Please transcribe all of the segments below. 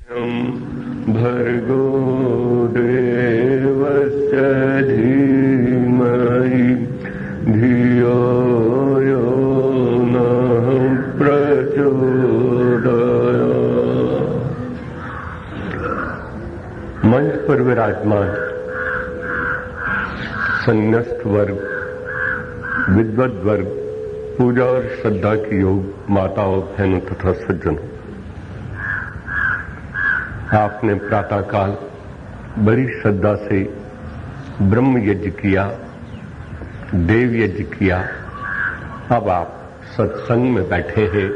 भर्गो देवस्य धीमहि धियो यो नः प्रचोदयात्। मंच पर विराजमान संन्यस्त वर्ग, विद्वत वर्ग, पूजा और श्रद्धा की योग माताओं, बहनों तथा सज्जनों, आपने प्रातःकाल बड़ी श्रद्धा से ब्रह्म यज्ञ किया, देव यज्ञ किया। अब आप सत्संग में बैठे हैं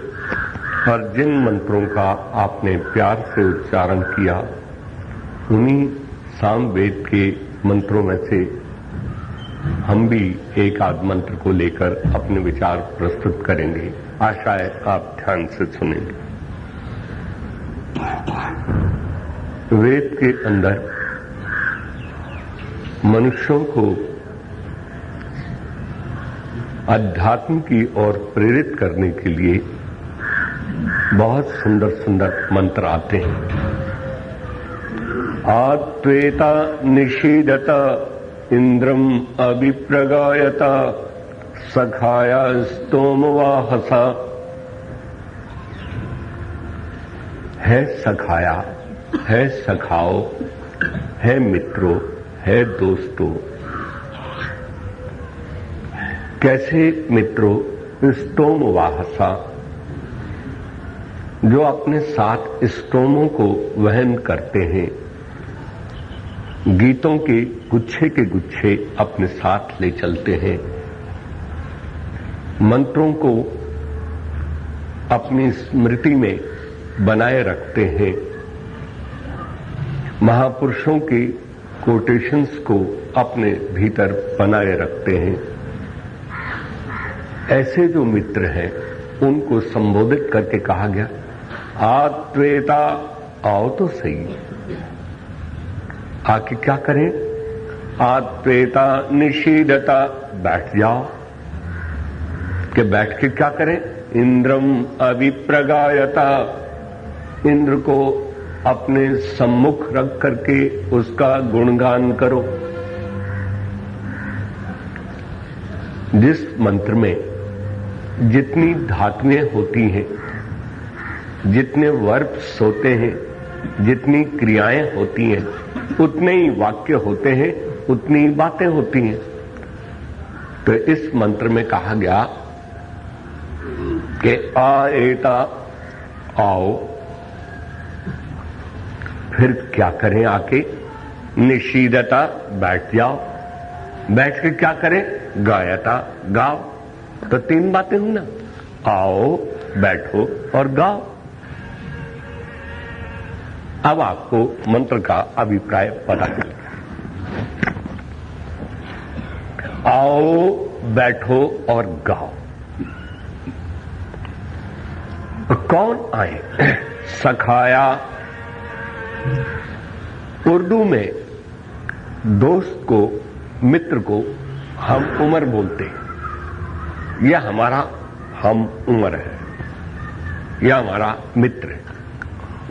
और जिन मंत्रों का आपने प्यार से उच्चारण किया, उन्हीं सामवेद के मंत्रों में से हम भी एक आध मंत्र को लेकर अपने विचार प्रस्तुत करेंगे। आशा है आप ध्यान से सुनेंगे। वेद के अंदर मनुष्यों को अध्यात्म की ओर प्रेरित करने के लिए बहुत सुंदर सुंदर मंत्र आते हैं। आत्वेता निषीदत इंद्रम अभिप्रगायता सखाया स्तोमवाहसा। है सखाया, है सखाओ, है मित्रों, है दोस्तों। कैसे मित्रों? स्तोमवाहसा, जो अपने साथ स्तोमों को वहन करते हैं, गीतों के गुच्छे अपने साथ ले चलते हैं, मंत्रों को अपनी स्मृति में बनाए रखते हैं, महापुरुषों के कोटेशंस को अपने भीतर बनाए रखते हैं। ऐसे जो मित्र हैं उनको संबोधित करके कहा गया, आत्वेता, आओ तो सही। आके क्या करें? आत्वेता निषीदता, बैठ जाओ। कि बैठ के क्या करें? इंद्रम अभिप्रगायता, इंद्र को अपने सम्मुख रख करके उसका गुणगान करो। जिस मंत्र में जितनी धातुएं होती हैं, जितने वर्ब्स होते हैं, जितनी क्रियाएं होती हैं, उतने ही वाक्य होते हैं, उतनी ही बातें होती हैं। तो इस मंत्र में कहा गया कि आएता, आओ। फिर क्या करें? आके निषीदता, बैठ जाओ। बैठ के क्या करें? गायता, गाओ। तो तीन बातें हुई ना, आओ, बैठो और गाओ। अब आपको मंत्र का अभिप्राय पता चल गया। आओ, बैठो और गाओ। कौन आए? सखाया। उर्दू में दोस्त को, मित्र को हम उम्र बोलते हैं। यह हमारा हम उम्र है, यह हमारा मित्र है।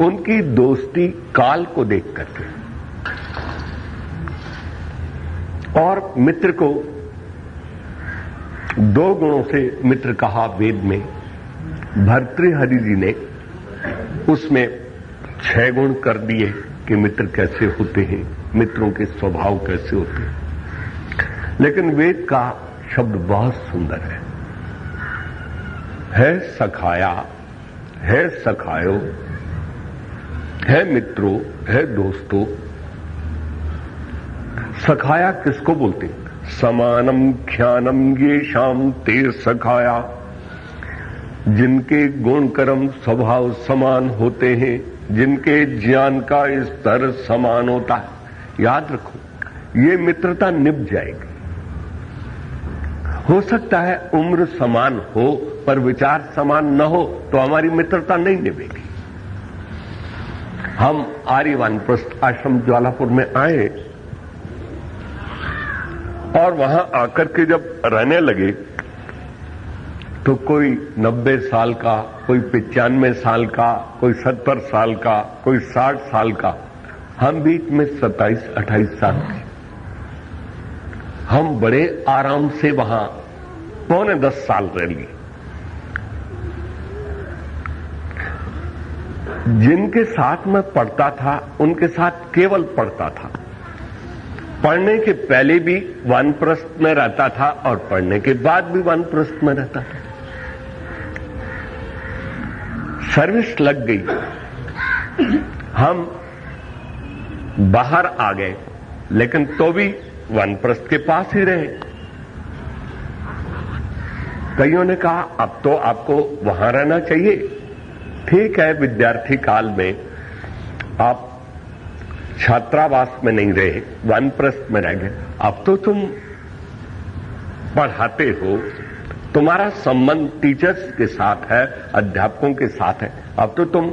उनकी दोस्ती काल को देख करके, और मित्र को दो गुणों से मित्र कहा वेद में। भर्तृहरि जी ने उसमें 6 गुण कर दिए कि मित्र कैसे होते हैं, मित्रों के स्वभाव कैसे होते हैं। लेकिन वेद का शब्द बहुत सुंदर है सखाया, है सखायो, है मित्रों, है दोस्तों। सखाया किसको बोलते हैं? समानम ख्यानम ये शाम ते सखाया, जिनके गुण कर्म स्वभाव समान होते हैं, जिनके ज्ञान का स्तर समान होता है। याद रखो, ये मित्रता निभ जाएगी। हो सकता है उम्र समान हो पर विचार समान न हो, तो हमारी मित्रता नहीं निभेगी। हम आर्य वानप्रस्थ आश्रम ज्वालापुर में आए और वहां आकर के जब रहने लगे तो कोई 90 साल का, कोई 95 साल का, कोई 70 साल का, कोई 60 साल का, हम बीच में 27-28 साल के। हम बड़े आराम से वहां 9.25 साल रह लिए। जिनके साथ मैं पढ़ता था उनके साथ केवल पढ़ता था। पढ़ने के पहले भी वानप्रस्थ में रहता था और पढ़ने के बाद भी वानप्रस्थ में रहता था। सर्विस लग गई, हम बाहर आ गए, लेकिन तो भी वानप्रस्थ के पास ही रहे। कईयों ने कहा अब तो आपको वहां रहना चाहिए। ठीक है, विद्यार्थी काल में आप छात्रावास में नहीं रहे, वानप्रस्थ में रह गए। अब तो तुम पढ़ाते हो, तुम्हारा संबंध टीचर्स के साथ है, अध्यापकों के साथ है। अब तो तुम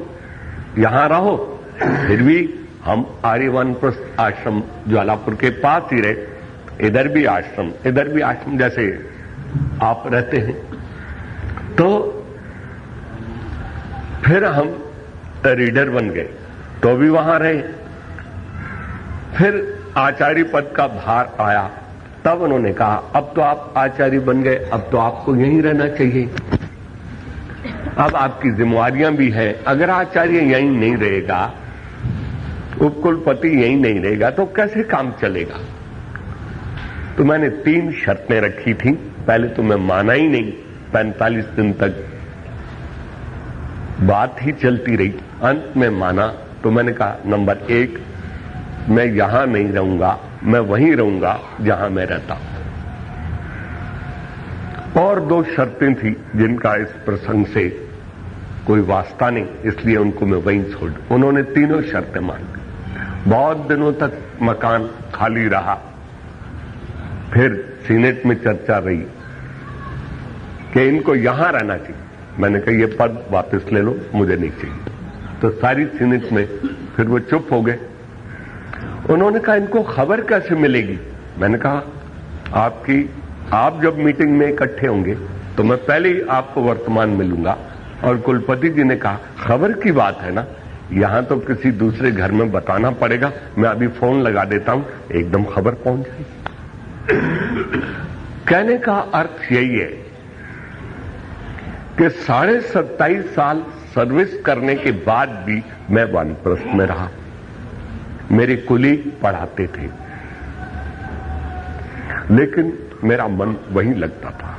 यहां रहो। फिर भी हम आर्य वानप्रस्थ आश्रम ज्वालापुर के पास ही रहे। इधर भी आश्रम जैसे आप रहते हैं। तो फिर हम रीडर बन गए, तो भी वहां रहे। फिर आचार्य पद का भार आया, तब उन्होंने कहा अब तो आप आचार्य बन गए, अब तो आपको यहीं रहना चाहिए। अब आपकी जिम्मेवारियां भी हैं। अगर आचार्य यहीं नहीं रहेगा, उपकुलपति यहीं नहीं रहेगा, तो कैसे काम चलेगा? तो मैंने 3 शर्तें रखी थी। पहले तो मैं माना ही नहीं, 45 दिन तक बात ही चलती रही। अंत में माना तो मैंने कहा नंबर 1, मैं यहां नहीं रहूंगा, मैं वहीं रहूंगा जहां मैं रहता हूं। और 2 शर्तें थी जिनका इस प्रसंग से कोई वास्ता नहीं, इसलिए उनको मैं वहीं छोड़। उन्होंने तीनों शर्तें मान ली। बहुत दिनों तक मकान खाली रहा। फिर सीनेट में चर्चा रही कि इनको यहां रहना चाहिए। मैंने कहा ये पद वापस ले लो, मुझे नहीं चाहिए। तो सारी सीनेट में फिर वो चुप हो गए। उन्होंने कहा इनको खबर कैसे मिलेगी? मैंने कहा आप जब मीटिंग में इकट्ठे होंगे तो मैं पहले ही आपको वर्तमान मिलूंगा। और कुलपति जी ने कहा खबर की बात है ना, यहां तो किसी दूसरे घर में बताना पड़ेगा, मैं अभी फोन लगा देता हूं, एकदम खबर पहुंच जाएगी। कहने का अर्थ यही है कि 27.5 साल सर्विस करने के बाद भी मैं वानप्रस्थ में रहा। मेरे कुलीग पढ़ाते थे, लेकिन मेरा मन वहीं लगता था।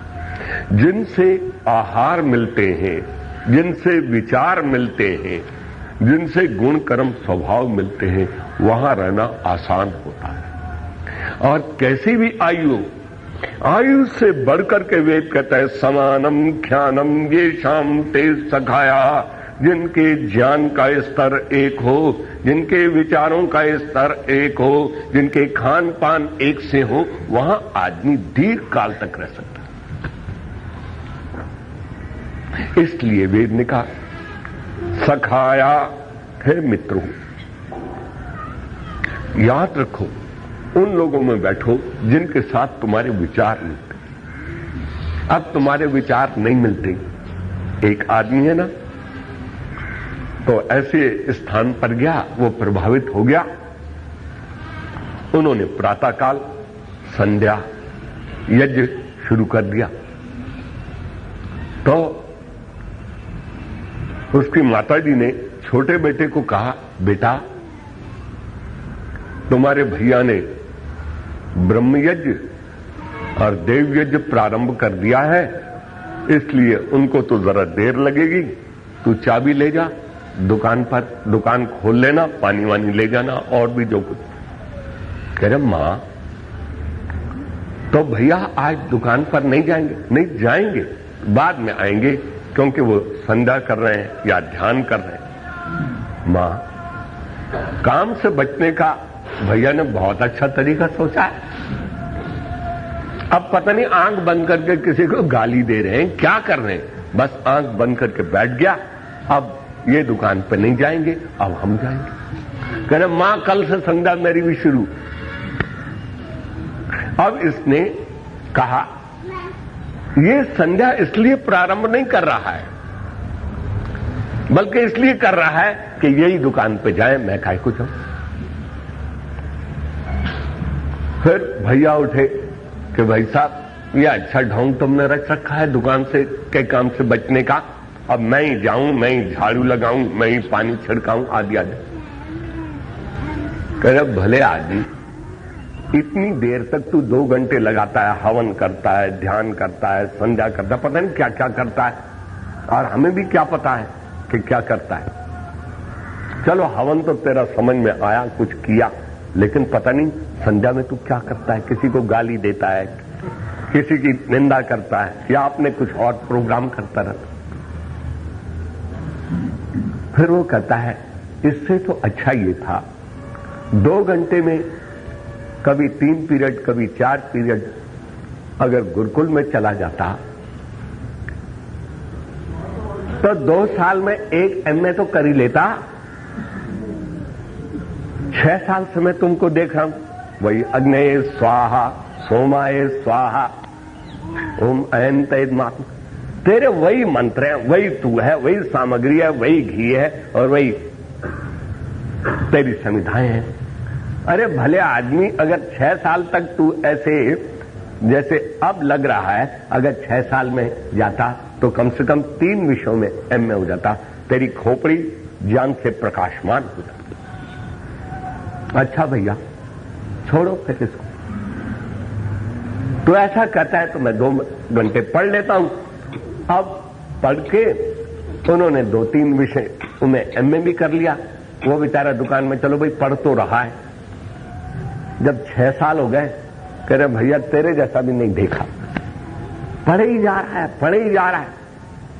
जिनसे आहार मिलते हैं, जिनसे विचार मिलते हैं, जिनसे गुण कर्म स्वभाव मिलते हैं, वहां रहना आसान होता है। और कैसी भी आयु से बढ़कर के वेद कहता है समानम ख्यानम ये शाम ते सखाया। जिनके ज्ञान का स्तर एक हो, जिनके विचारों का स्तर एक हो, जिनके खान पान एक से हो, वहां आदमी दीर्घ काल तक रह सकता है। इसलिए वेद ने कहा सखाया है मित्रों। याद रखो, उन लोगों में बैठो जिनके साथ तुम्हारे विचार मिलते। अब तुम्हारे विचार नहीं मिलते। एक आदमी है ना, तो ऐसे स्थान पर गया, वो प्रभावित हो गया। उन्होंने प्रातःकाल संध्या यज्ञ शुरू कर दिया। तो उसकी माताजी ने छोटे बेटे को कहा बेटा तुम्हारे भैया ने ब्रह्मयज्ञ और देव यज्ञ प्रारंभ कर दिया है, इसलिए उनको तो जरा देर लगेगी। तू चाबी ले जा, दुकान खोल लेना, पानी वानी ले जाना और भी जो कुछ। कह रहे मां तो भैया आज दुकान पर नहीं जाएंगे? नहीं जाएंगे, बाद में आएंगे, क्योंकि वो संध्या कर रहे हैं या ध्यान कर रहे हैं। मां काम से बचने का भैया ने बहुत अच्छा तरीका सोचा है। अब पता नहीं आंख बंद करके किसी को गाली दे रहे हैं, क्या कर रहे हैं, बस आंख बंद करके बैठ गया। अब ये दुकान पे नहीं जाएंगे, अब हम जाएंगे। कह रहे मां कल से संध्या मेरी भी शुरू। अब इसने कहा ये संध्या इसलिए प्रारंभ नहीं कर रहा है, बल्कि इसलिए कर रहा है कि यही दुकान पे जाए, मैं काहे को जाऊं। फिर भैया उठे कि भाई साहब ये अच्छा ढोंग तुमने रख रखा है दुकान से के काम से बचने का, अब मैं ही जाऊं, मैं ही झाड़ू लगाऊं, मैं ही पानी छिड़काऊं, आदि आदि। कह रहे भले आदमी, इतनी देर तक तू 2 घंटे लगाता है, हवन करता है, ध्यान करता है, संध्या करता है, पता नहीं क्या क्या करता है, और हमें भी क्या पता है कि क्या करता है। चलो हवन तो तेरा समझ में आया, कुछ किया, लेकिन पता नहीं संध्या में तू क्या करता है, किसी को गाली देता है, किसी की निंदा करता है, या अपने कुछ और प्रोग्राम करता रहता। फिर वो कहता है इससे तो अच्छा ये था 2 घंटे में कभी 3 पीरियड, कभी 4 पीरियड अगर गुरुकुल में चला जाता तो 2 साल में 1 MA तो कर ही लेता। 6 साल से मैं तुमको देख रहा हूं, वही अग्नेय स्वाहा, सोमाय स्वाहा, ओम ऐन तेजमा, तेरे वही मंत्र हैं, वही तू है, वही सामग्री है, वही घी है, और वही तेरी समिधाएं हैं। अरे भले आदमी, अगर 6 साल तक तू ऐसे जैसे अब लग रहा है, अगर 6 साल में जाता तो कम से कम 3 विषयों में MA हो जाता, तेरी खोपड़ी ज्ञान से प्रकाशमान हो जाती। अच्छा भैया छोड़ो फिर इसको, तो ऐसा कहता है तो मैं 2 घंटे पढ़ लेता हूं। अब पढ़ के उन्होंने 2-3 विषय उन्हें MA भी कर लिया। वो बेचारा दुकान में, चलो भाई पढ़ तो रहा है। जब 6 साल हो गए, कह रहे भैया तेरे जैसा भी नहीं देखा, पढ़े ही जा रहा है, पढ़े ही जा रहा है।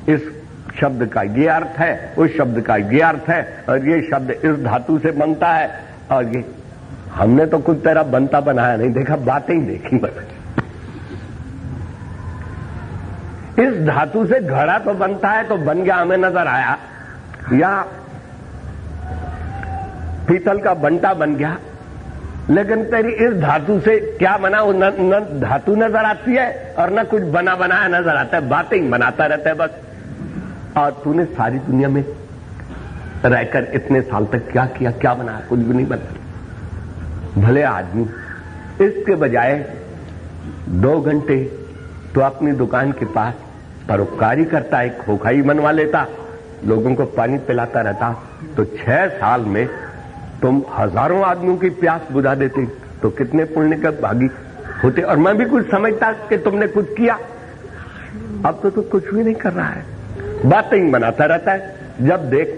इस शब्द का ये अर्थ है, उस शब्द का ये अर्थ है, और ये शब्द इस धातु से बनता है, और ये हमने तो कुछ तेरा बनता बनाया नहीं देखा, बातें ही देखी बस। इस धातु से घड़ा तो बनता है, तो बन गया, हमें नजर आया, या पीतल का बंटा बन गया, लेकिन तेरी इस धातु से क्या बना वो न धातु नजर आती है और न कुछ बना बनाया नजर आता है, बातें ही बनाता रहता है बस। और तूने सारी दुनिया में रहकर इतने साल तक क्या किया, क्या बनाया, कुछ भी नहीं बना। भले आदमी, इसके बजाय 2 घंटे तो अपनी दुकान के पास परोपकारी करता है, खोखाई बनवा लेता, लोगों को पानी पिलाता रहता, तो 6 साल में तुम हजारों आदमियों की प्यास बुझा देते, तो कितने पुण्य का भागी होते। और मैं भी कुछ समझता कि तुमने कुछ किया। अब तो तू कुछ भी नहीं कर रहा है, बातें ही बनाता रहता है। जब देख,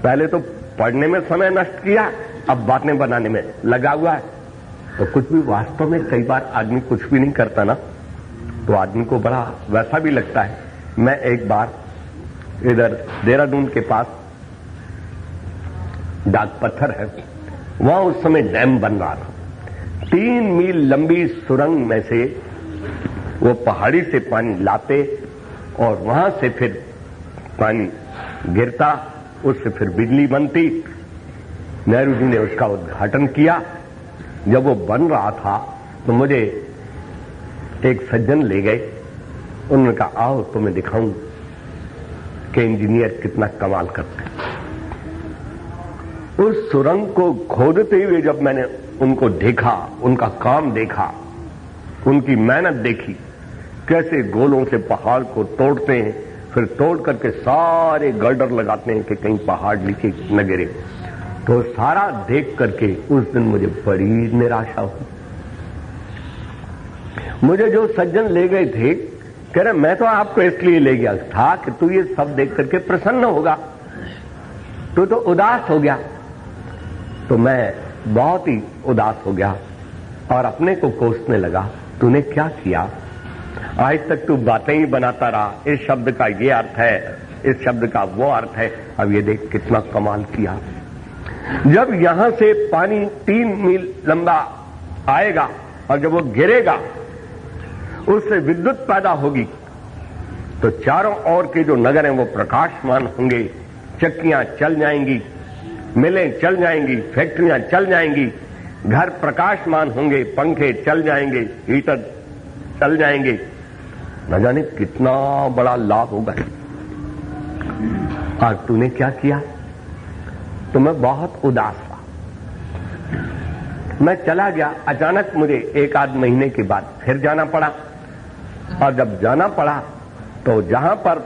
पहले तो पढ़ने में समय नष्ट किया, अब बातें बनाने में लगा हुआ है। तो कुछ भी वास्तव में कई बार आदमी कुछ भी नहीं करता ना, तो आदमी को बड़ा वैसा भी लगता है। मैं एक बार इधर देहरादून के पास डाक पत्थर है, वहां उस समय डैम बन रहा था। 3 मील लंबी सुरंग में से वो पहाड़ी से पानी लाते और वहां से फिर पानी गिरता, उससे फिर बिजली बनती। नेहरू जी ने उसका उद्घाटन किया। जब वो बन रहा था तो मुझे एक सज्जन ले गए, उन्होंने कहा आओ तुम्हें दिखाऊं कि इंजीनियर कितना कमाल करते हैं। उस सुरंग को खोदते हुए जब मैंने उनको देखा, उनका काम देखा, उनकी मेहनत देखी, कैसे गोलों से पहाड़ को तोड़ते हैं, फिर तोड़ करके सारे गर्डर लगाते हैं कि कहीं पहाड़ नीचे न गिरे, तो सारा देख करके उस दिन मुझे बड़ी निराशा हुई। मुझे जो सज्जन ले गए थे, कह रहे मैं तो आपको इसलिए ले गया था कि तू ये सब देख करके प्रसन्न होगा, तू तो उदास हो गया। तो मैं बहुत ही उदास हो गया और अपने को कोसने लगा, तूने क्या किया, आज तक तू बातें ही बनाता रहा, इस शब्द का ये अर्थ है, इस शब्द का वो अर्थ है, अब ये देख कितना कमाल किया। जब यहां से पानी 3 मील लंबा आएगा और जब वो गिरेगा उससे विद्युत पैदा होगी, तो चारों ओर के जो नगर हैं वो प्रकाशमान होंगे, चक्कियां चल जाएंगी, मिलें चल जाएंगी, फैक्ट्रियां चल जाएंगी, घर प्रकाशमान होंगे, पंखे चल जाएंगे, हीटर चल जाएंगे, न जाने कितना बड़ा लाभ होगा। और तूने क्या किया? तो मैं बहुत उदास था। मैं चला गया। अचानक मुझे 1 आध महीने के बाद फिर जाना पड़ा। और जब जाना पड़ा तो जहां पर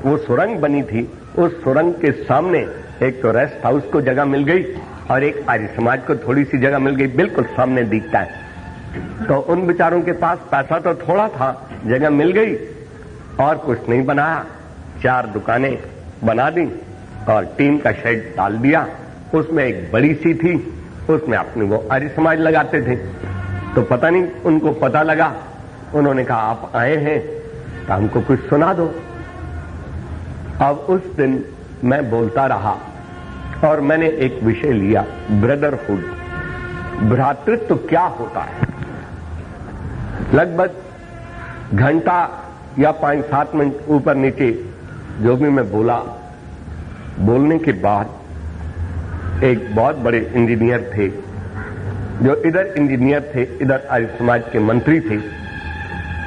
वो सुरंग बनी थी, उस सुरंग के सामने एक तो रेस्ट हाउस को जगह मिल गई और एक आर्य समाज को थोड़ी सी जगह मिल गई, बिल्कुल सामने दिखता है। तो उन बेचारों के पास पैसा तो थोड़ा था, जगह मिल गई और कुछ नहीं बनाया। 4 दुकानें बना दी और टीन का शेड डाल दिया। उसमें एक बड़ी सी थी, उसमें अपने वो आर्य समाज लगाते थे। तो पता नहीं उनको पता लगा, उन्होंने कहा आप आए हैं तो हमको कुछ सुना दो। अब उस दिन मैं बोलता रहा और मैंने एक विषय लिया, ब्रदरहुड, भ्रातृत्व क्या होता है। लगभग घंटा या 5-7 मिनट ऊपर नीचे जो भी मैं बोला, बोलने के बाद एक बहुत बड़े इंजीनियर थे, जो इधर इंजीनियर थे, इधर आर्य समाज के मंत्री थे,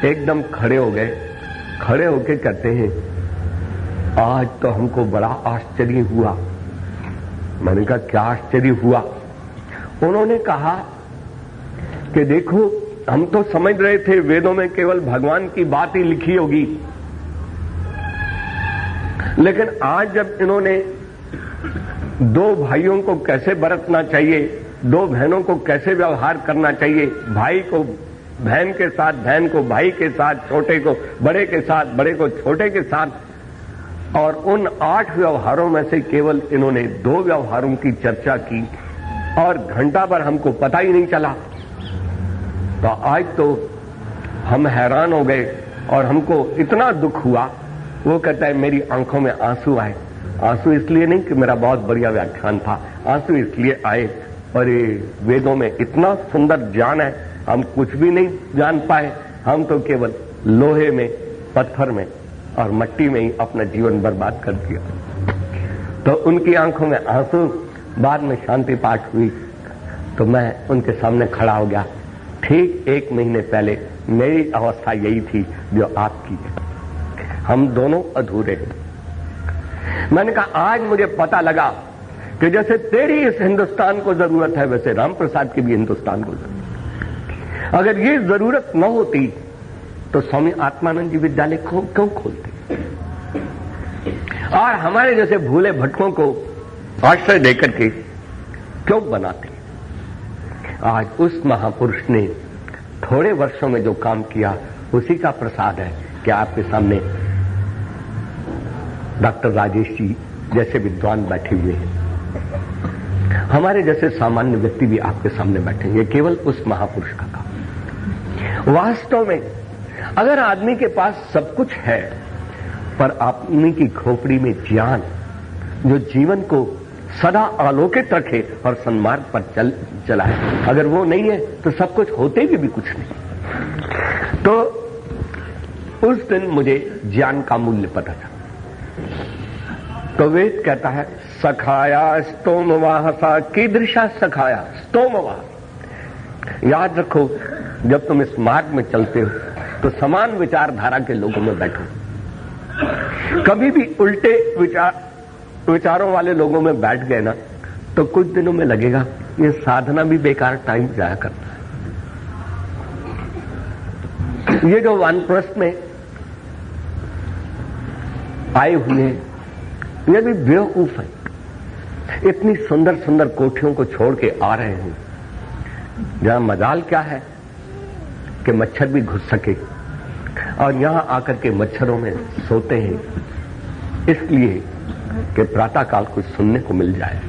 एकदम खड़े हो गए। खड़े होके कहते हैं आज तो हमको बड़ा आश्चर्य हुआ। मैंने कहा क्या आश्चर्य हुआ? उन्होंने कहा कि देखो हम तो समझ रहे थे वेदों में केवल भगवान की बात ही लिखी होगी, लेकिन आज जब इन्होंने 2 भाइयों को कैसे बरतना चाहिए, 2 बहनों को कैसे व्यवहार करना चाहिए, भाई को बहन के साथ, बहन को भाई के साथ, छोटे को बड़े के साथ, बड़े को छोटे के साथ, और उन 8 व्यवहारों में से केवल इन्होंने 2 व्यवहारों की चर्चा की और घंटा भर हमको पता ही नहीं चला। तो आज तो हम हैरान हो गए और हमको इतना दुख हुआ। वो कहता है मेरी आंखों में आंसू आए। आंसू इसलिए नहीं कि मेरा बहुत बढ़िया व्याख्यान था, आंसू इसलिए आए और ये वेदों में इतना सुंदर ज्ञान है, हम कुछ भी नहीं जान पाए। हम तो केवल लोहे में, पत्थर में और मट्टी में ही अपना जीवन बर्बाद कर दिया। तो उनकी आंखों में आंसू। बाद में शांति पाठ हुई तो मैं उनके सामने खड़ा हो गया। ठीक 1 महीने पहले मेरी अवस्था यही थी जो आपकी है। हम दोनों अधूरे हैं। मैंने कहा आज मुझे पता लगा कि जैसे तेरी इस हिंदुस्तान को जरूरत है, वैसे राम प्रसाद की भी हिंदुस्तान को जरूरत है। अगर ये जरूरत न होती तो स्वामी आत्मानंद जी विद्यालय क्यों खोलते और हमारे जैसे भूले भटकों को आश्रय देकर के क्यों बनाते। आज उस महापुरुष ने थोड़े वर्षों में जो काम किया उसी का प्रसाद है कि आपके सामने डॉक्टर राजेश जी जैसे विद्वान बैठे हुए हैं, हमारे जैसे सामान्य व्यक्ति भी आपके सामने बैठे हैं। ये केवल उस महापुरुष का काम। वास्तव में अगर आदमी के पास सब कुछ है पर आदमी की खोपड़ी में ज्ञान जो जीवन को सदा आलोकित रखे और सन्मार्ग पर चलाए, अगर वो नहीं है तो सब कुछ होते भी कुछ नहीं। तो उस दिन मुझे ज्ञान का मूल्य पता था। तो वेद कहता है सखाया स्तोमवाहसा कीदृशा सखाया स्तोमवाह। याद रखो जब तुम इस मार्ग में चलते हो तो समान विचारधारा के लोगों में बैठो। कभी भी उल्टे विचारों वाले लोगों में बैठ गए ना तो कुछ दिनों में लगेगा ये साधना भी बेकार टाइम जाया करता है। ये जो वानप्रस्थ में आए हुए ये भी बेवकूफ है। इतनी सुंदर सुंदर कोठियों को छोड़ के आ रहे हैं जहां मजाल क्या है कि मच्छर भी घुस सके और यहां आकर के मच्छरों में सोते हैं इसलिए कि प्रातःकाल कुछ सुनने को मिल जाए,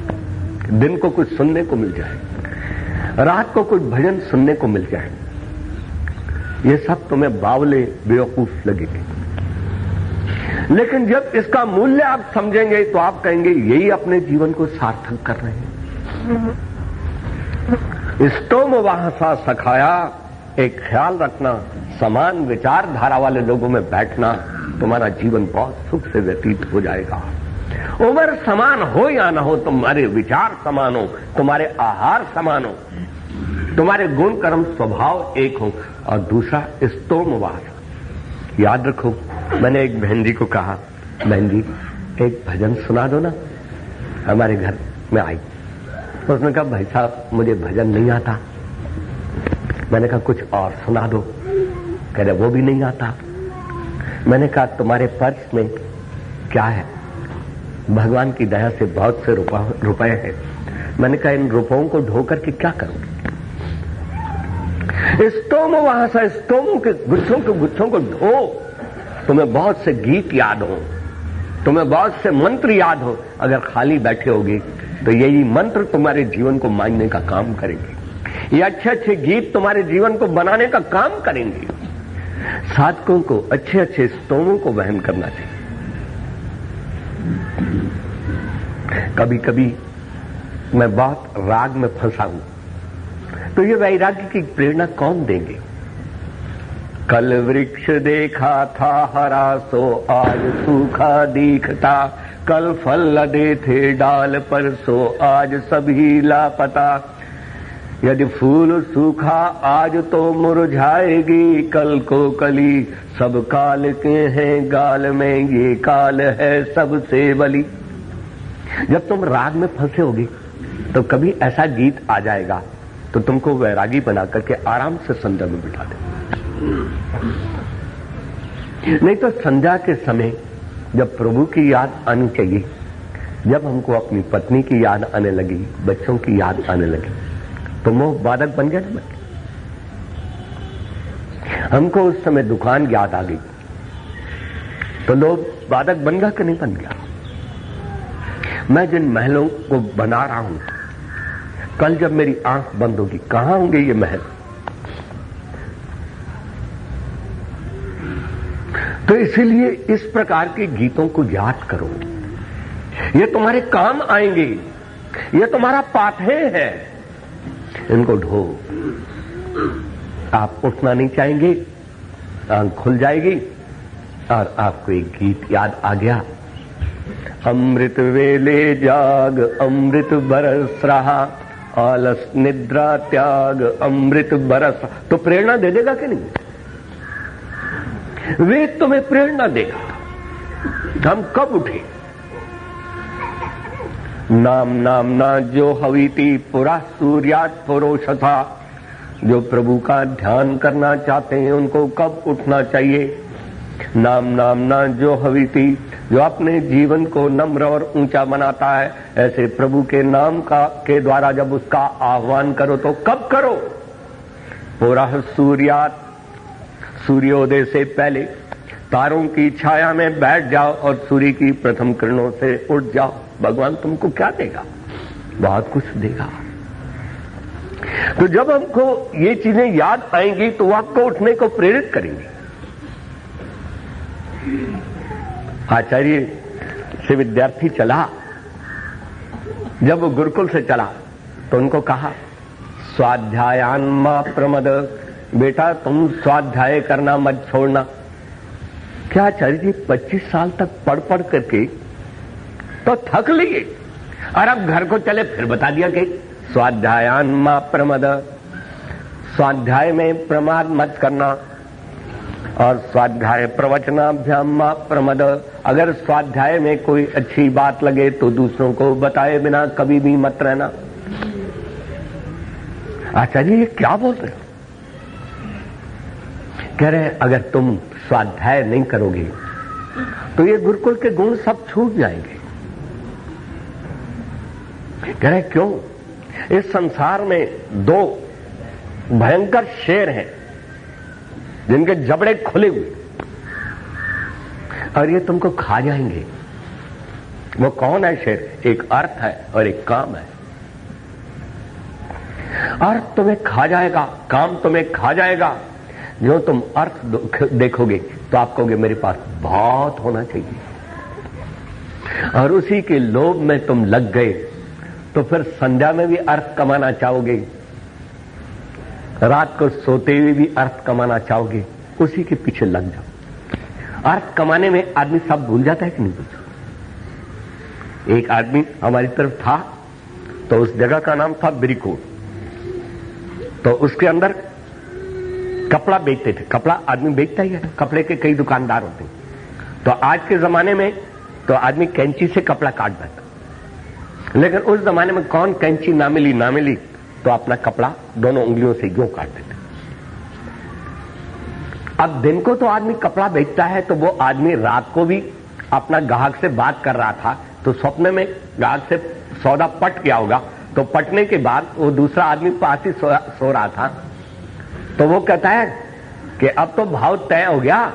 दिन को कुछ सुनने को मिल जाए, रात को कुछ भजन सुनने को मिल जाए। ये सब तुम्हें बावले बेवकूफ लगेंगे, लेकिन जब इसका मूल्य आप समझेंगे तो आप कहेंगे यही अपने जीवन को सार्थक कर रहे हैं। स्तोमवाहसा सखाया, एक ख्याल रखना, समान विचारधारा वाले लोगों में बैठना, तुम्हारा जीवन बहुत सुख से व्यतीत हो जाएगा। उम्र समान हो या ना हो, तुम्हारे विचार समान हो, तुम्हारे आहार समान हो, तुम्हारे गुण कर्म स्वभाव एक हो। और दूसरा स्तोमवाहसा, याद रखो, मैंने एक बहन जी को कहा, बहन जी एक भजन सुना दो ना। हमारे घर में आई, उसने कहा भाई साहब मुझे भजन नहीं आता। मैंने कहा कुछ और सुना दो। कह रहे वो भी नहीं आता। मैंने कहा तुम्हारे पर्स में क्या है? भगवान की दया से बहुत से रुपए हैं। मैंने कहा इन रुपयों को ढो करके क्या करोगे? स्तोम वहां से स्तोम के गुच्छों को ढो। तुम्हें बहुत से गीत याद हो, तुम्हें बहुत से मंत्र याद हो, अगर खाली बैठे होगे तो यही मंत्र तुम्हारे जीवन को मांगने का काम करेंगे। ये अच्छे अच्छे गीत तुम्हारे जीवन को बनाने का काम करेंगे। साधकों को अच्छे अच्छे स्तोमों को वहन करना चाहिए। कभी कभी मैं बहुत राग में फंसा हूं, तो ये वैराग्य की प्रेरणा कौन देंगे? कल वृक्ष देखा था हरा सो आज सूखा दिखता, कल फल लदे थे डाल पर सो आज सभी लापता। यदि फूल सूखा आज तो मुरझाएगी, कल को कली सब काल के हैं गाल में, ये काल है सबसे बली। जब तुम राग में फंसे होगे तो कभी ऐसा गीत आ जाएगा तो तुमको वैरागी बना करके आराम से संध्या में बिठा दे। नहीं तो संध्या के समय जब प्रभु की याद आनी चाहिए, जब हमको अपनी पत्नी की याद आने लगी, बच्चों की याद आने लगी, तो मोह बाधक बन गया ना। हमको उस समय दुकान याद आ गई तो लोभ बाधक बन गया कि नहीं बन गया? मैं जिन महलों को बना रहा हूं, कल जब मेरी आंख बंद होगी कहां होंगे ये महल? तो इसीलिए इस प्रकार के गीतों को याद करो, ये तुम्हारे काम आएंगे, ये तुम्हारा पाथेय है। इनको ढो। आप उठना नहीं चाहेंगे, आंख खुल जाएगी और आपको एक गीत याद आ गया, अमृत वेले जाग अमृत बरस रहा, आलस निद्रा त्याग अमृत बरस। तो प्रेरणा दे देगा कि नहीं? वेद तुम्हें प्रेरणा देगा। हम कब उठे? नाम नाम ना जो हवीति पुरा सूर्यात पुरोष था। जो प्रभु का ध्यान करना चाहते हैं उनको कब उठना चाहिए? नाम नाम ना जो हवीति, जो अपने जीवन को नम्र और ऊंचा बनाता है, ऐसे प्रभु के नाम के द्वारा जब उसका आह्वान करो तो कब करो? पुरा सूर्यात, सूर्योदय से पहले तारों की छाया में बैठ जाओ और सूर्य की प्रथम किरणों से उठ जाओ। भगवान तुमको क्या देगा? बहुत कुछ देगा। तो जब हमको ये चीजें याद आएंगी तो वो आपको उठने को प्रेरित करेंगी। आचार्य से विद्यार्थी चला, जब वो गुरुकुल से चला तो उनको कहा स्वाध्यायान मा प्रमद, बेटा तुम स्वाध्याय करना मत छोड़ना। क्या आचार्य जी 25 साल तक पढ़ पढ़ करके तो थक लिए, और अब घर को चले फिर बता दिया कि स्वाध्यायान मा प्रमद, स्वाध्याय में प्रमाद मत करना, और स्वाध्याय प्रवचनाभ्याम मा प्रमद। अगर स्वाध्याय में कोई अच्छी बात लगे तो दूसरों को बताए बिना कभी भी मत रहना। आचार्य ये क्या बोल रहे हो? कह रहे हैं अगर तुम स्वाध्याय नहीं करोगे तो ये गुरुकुल के गुण सब छूट जाएंगे। कह रहे क्यों? इस संसार में दो भयंकर शेर हैं जिनके जबड़े खुले हुए, और ये तुमको खा जाएंगे। वो कौन है शेर? एक अर्थ है और एक काम है। अर्थ तुम्हें खा जाएगा, काम तुम्हें खा जाएगा। जो तुम अर्थ देखोगे तो आप कहोगे मेरे पास बहुत होना चाहिए, और उसी के लोभ में तुम लग गए तो फिर संध्या में भी अर्थ कमाना चाहोगे, रात को सोते हुए भी अर्थ कमाना चाहोगे, उसी के पीछे लग जाओ। अर्थ कमाने में आदमी सब भूल जाता है कि नहीं भूलता? एक आदमी हमारी तरफ था तो उस जगह का नाम था बिरिकोट। तो उसके अंदर कपड़ा बेचते थे। कपड़ा आदमी बेचता ही है, कपड़े के कई दुकानदार होते हैं। तो आज के जमाने में तो आदमी कैंची से कपड़ा काट देता, लेकिन उस जमाने में कौन कैंची ना मिली तो अपना कपड़ा दोनों उंगलियों से यूं काट देते। अब दिन को तो आदमी कपड़ा बेचता है, तो वो आदमी रात को भी अपना ग्राहक से बात कर रहा था, तो सपने में ग्राहक से सौदा पट गया होगा, तो पटने के बाद वो दूसरा आदमी पास ही सो रहा था, तो वो कहता है कि अब तो भाव तय हो गया।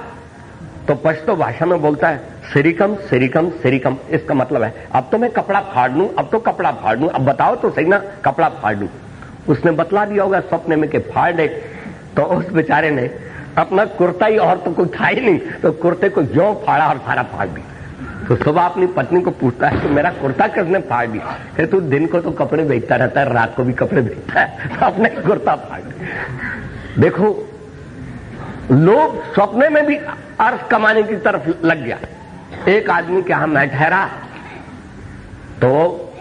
तो पश्तो भाषा में बोलता है सिरिकम सिरिकम सिरिकम, इसका मतलब है अब तो मैं कपड़ा फाड़ लूं, अब तो कपड़ा फाड़ लूं, अब बताओ तो सही ना, कपड़ा फाड़ लूं। उसने बतला दिया होगा सपने में कि फाड़ दे। तो उस बेचारे ने अपना कुर्ता ही, और तो कोई था ही नहीं, तो कुर्ते को ज्यों फाड़ा और सारा फाड़ दिया। तो सुबह अपनी पत्नी को पूछता है कि मेरा कुर्ता किसने फाड़ दिया? कि तू दिन को तो कपड़े बेचता रहता है, रात को भी कपड़े बेचता है, तो अपने कुर्ता फाड़ दिया। देखो, लोग सपने में भी अर्थ कमाने की तरफ लग गया। एक आदमी के यहां मैं ठहरा, तो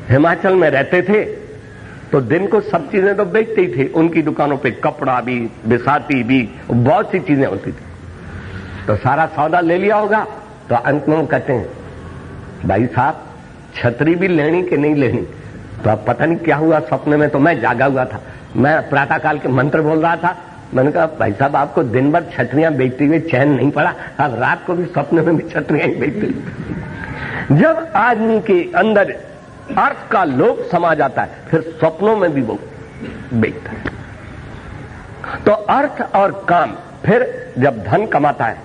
हिमाचल में रहते थे, तो दिन को सब चीजें तो बेचते ही थे, उनकी दुकानों पे कपड़ा भी, बिसाती भी, बहुत सी चीजें होती थी। तो सारा सौदा ले लिया होगा, तो अंत में वो कहते हैं भाई साहब छतरी भी लेनी कि नहीं लेनी? तो अब पता नहीं क्या हुआ, सपने में तो मैं जागा हुआ था, मैं प्रातःकाल के मंत्र बोल रहा था। मैंने कहा भाई साहब आपको दिन भर छतरियां बेचते हुए चैन नहीं पड़ा, अब रात को भी सपने में भी छतरियां ही बेचते। जब आदमी के अंदर अर्थ का लोभ समा जाता है, फिर सपनों में भी वो बेचता है। तो अर्थ और काम, फिर जब धन कमाता है,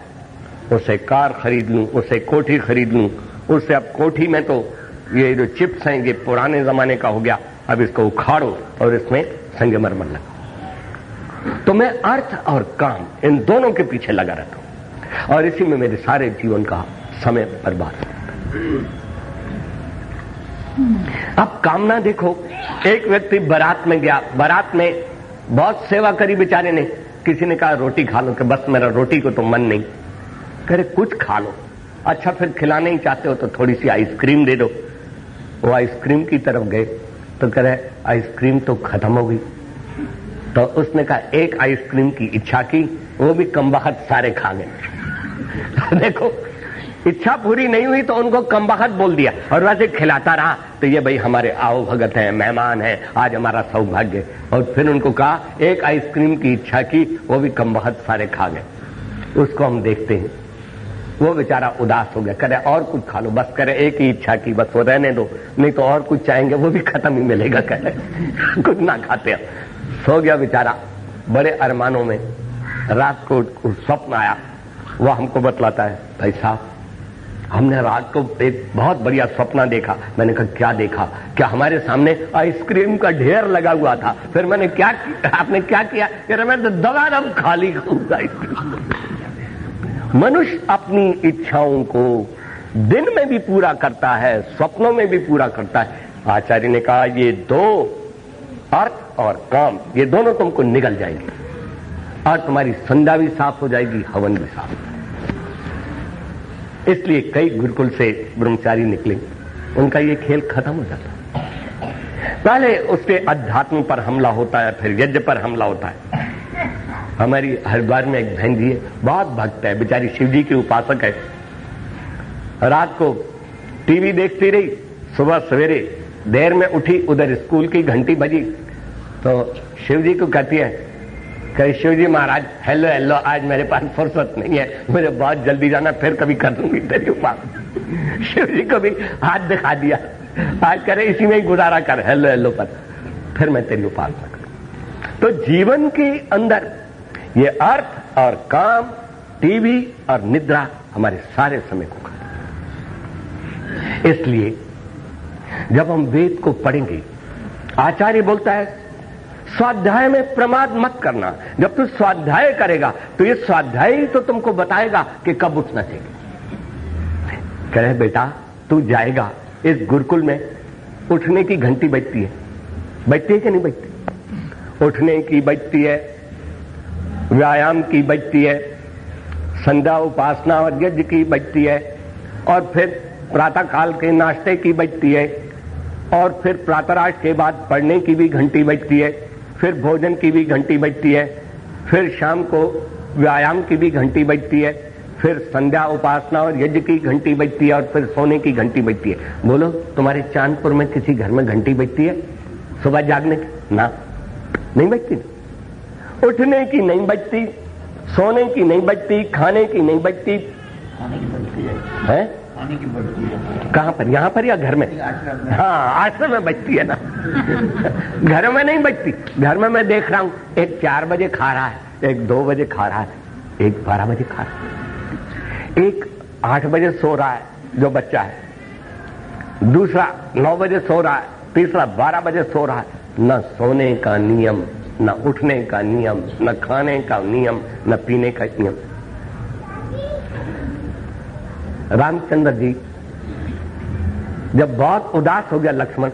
उसे कार खरीद लूं, उसे कोठी खरीद लूं, उससे अब कोठी में तो ये जो चिप्स हैं ये पुराने जमाने का हो गया, अब इसको उखाड़ो और इसमें संगमरमर लगा। तो मैं अर्थ और काम इन दोनों के पीछे लगा रहता हूं, और इसी में मेरे सारे जीवन का समय बर्बाद होता है। अब कामना देखो, एक व्यक्ति बारात में गया, बारात में बहुत सेवा करी बेचारे ने, किसी ने कहा रोटी खा लो, कि बस मेरा रोटी को तो मन नहीं, करे कुछ खा लो। अच्छा फिर खिलाने ही चाहते हो तो थोड़ी सी आइसक्रीम दे दो। वो आइसक्रीम की तरफ गए तो कह रहे आइसक्रीम तो खत्म हो गई। तो उसने कहा एक आइसक्रीम की इच्छा की, वो भी कमबख्त सारे खा गए। देखो, इच्छा पूरी नहीं हुई तो उनको कमबख्त बोल दिया, और वैसे खिलाता रहा तो ये भाई हमारे आओ भगत हैं, मेहमान हैं, आज हमारा सौभाग्य। और फिर उनको कहा एक आइसक्रीम की इच्छा की, वो भी कमबख्त सारे खा गए। उसको हम देखते हैं, वो बेचारा उदास हो गया, करे और कुछ खा लो, बस करे एक ही इच्छा की, बस वो रहने दो, नहीं तो और कुछ चाहेंगे वो भी खत्म ही मिलेगा, करे कुछ ना खाते। सो गया बेचारा बड़े अरमानों में। रात को स्वप्न आया, वह हमको बतलाता है भाई साहब हमने रात को एक बहुत बढ़िया सपना देखा। मैंने कहा क्या देखा? क्या हमारे सामने आइसक्रीम का ढेर लगा हुआ था। फिर मैंने क्या किया? आपने क्या किया? मैं तो दबादब खाली खाऊंगा आइसक्रीम। मनुष्य अपनी इच्छाओं को दिन में भी पूरा करता है, स्वप्नों में भी पूरा करता है। आचार्य ने कहा ये दो, अर्थ और काम, ये दोनों तुमको निगल जाएंगे और तुम्हारी संध्या भी साफ हो जाएगी, हवन भी साफ हो जाएगी। इसलिए कई गुरुकुल से ब्रह्मचारी निकले, उनका ये खेल खत्म हो जाता है। पहले उसके अध्यात्म पर हमला होता है, फिर यज्ञ पर हमला होता है। हमारी हरिद्वार में एक बहन जी है, बहुत भक्त है, बेचारी शिव जी की उपासक है। रात को टीवी देखती रही, सुबह सवेरे देर में उठी, उधर स्कूल की घंटी बजी तो शिव जी को कहती है, कहे शिव जी महाराज हेलो हेलो, आज मेरे पास फुर्सत नहीं है, मुझे बहुत जल्दी जाना, फिर कभी कर दूंगी तेरी उपासना। शिव जी को भी हाथ दिखा दिया, आज करे इसी में ही गुजारा कर, हेलो हेलो पर, फिर मैं तेरी उपासना करूं। तो जीवन के अंदर ये अर्थ और काम, टीवी और निद्रा हमारे सारे समय को खाता। इसलिए जब हम वेद को पढ़ेंगे, आचार्य बोलता है स्वाध्याय में प्रमाद मत करना। जब तू स्वाध्याय करेगा तो ये स्वाध्याय ही तो तुमको बताएगा कि कब उठना चाहिए। कह रहे बेटा तू जाएगा इस गुरुकुल में, उठने की घंटी बजती है, बजती है कि नहीं बजती? उठने की बजती है, व्यायाम की बजती है, संध्या उपासना और यज्ञ की बजती है, और फिर प्रातः काल के नाश्ते की बजती है, और फिर प्रातराश के बाद पढ़ने की भी घंटी बजती है, फिर भोजन की भी घंटी बजती है, फिर शाम को व्यायाम की भी घंटी बजती है, फिर संध्या उपासना और यज्ञ की घंटी बजती है, और फिर सोने की घंटी बजती है। बोलो तुम्हारे चांदपुर में किसी घर में घंटी बजती है सुबह जागने की? ना, नहीं बजती। उठने की नहीं बजती, सोने की नहीं बजती, खाने की नहीं बजती। खाने की बजती है? खाने की बजती है। कहां पर? यहां पर या घर में? हाँ, आश्रम में बजती है ना। घर में नहीं बजती। घर में मैं देख रहा हूं, एक 4 बजे खा रहा है, एक 2 बजे खा रहा है, एक 12 बजे खा रहा है, एक 8 बजे सो रहा है जो बच्चा है, दूसरा 9 बजे सो रहा है, तीसरा 12 बजे सो रहा है। न सोने का नियम, न उठने का नियम, न खाने का नियम, न पीने का नियम। रामचंद्र जी जब बहुत उदास हो गया लक्ष्मण,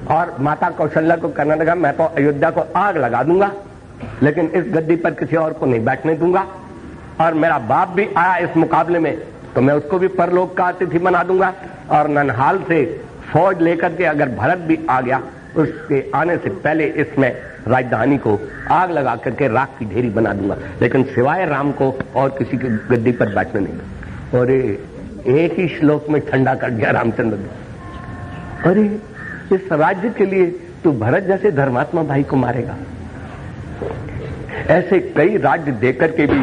और माता कौशल्या को कहने लगा मैं तो अयोध्या को आग लगा दूंगा, लेकिन इस गद्दी पर किसी और को नहीं बैठने दूंगा, और मेरा बाप भी आया इस मुकाबले में तो मैं उसको भी परलोक का अतिथि बना दूंगा, और ननहाल से फौज लेकर के अगर भरत भी आ गया उसके आने से पहले इसमें राजधानी को आग लगा करके राख की ढेरी बना दूंगा, लेकिन सिवाय राम को और किसी की गद्दी पर बैठने नहीं दूंगा। और एक ही श्लोक में ठंडा कर दिया रामचंद्र ने। अरे इस राज्य के लिए तू भरत जैसे धर्मात्मा भाई को मारेगा? ऐसे कई राज्य देकर के भी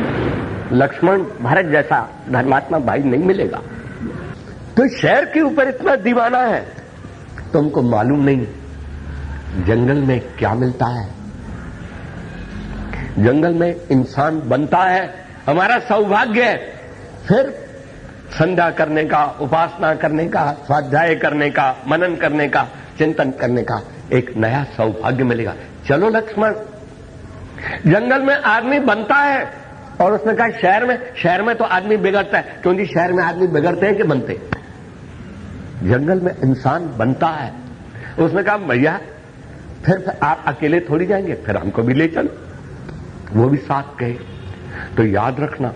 लक्ष्मण भरत जैसा धर्मात्मा भाई नहीं मिलेगा। तो शहर के ऊपर इतना दीवाना है, तुमको मालूम नहीं जंगल में क्या मिलता है। जंगल में इंसान बनता है, हमारा सौभाग्य है। फिर संध्या करने का, उपासना करने का, स्वाध्याय करने का, मनन करने का, चिंतन करने का एक नया सौभाग्य मिलेगा। चलो लक्ष्मण, जंगल में आदमी बनता है, और उसने कहा शहर में तो आदमी बिगड़ता है। क्योंकि शहर में आदमी बिगड़ते हैं कि बनते? जंगल में इंसान बनता है। उसने कहा भैया फिर आप अकेले थोड़ी जाएंगे, फिर हमको भी ले चलो। वो भी साथ गए। तो याद रखना,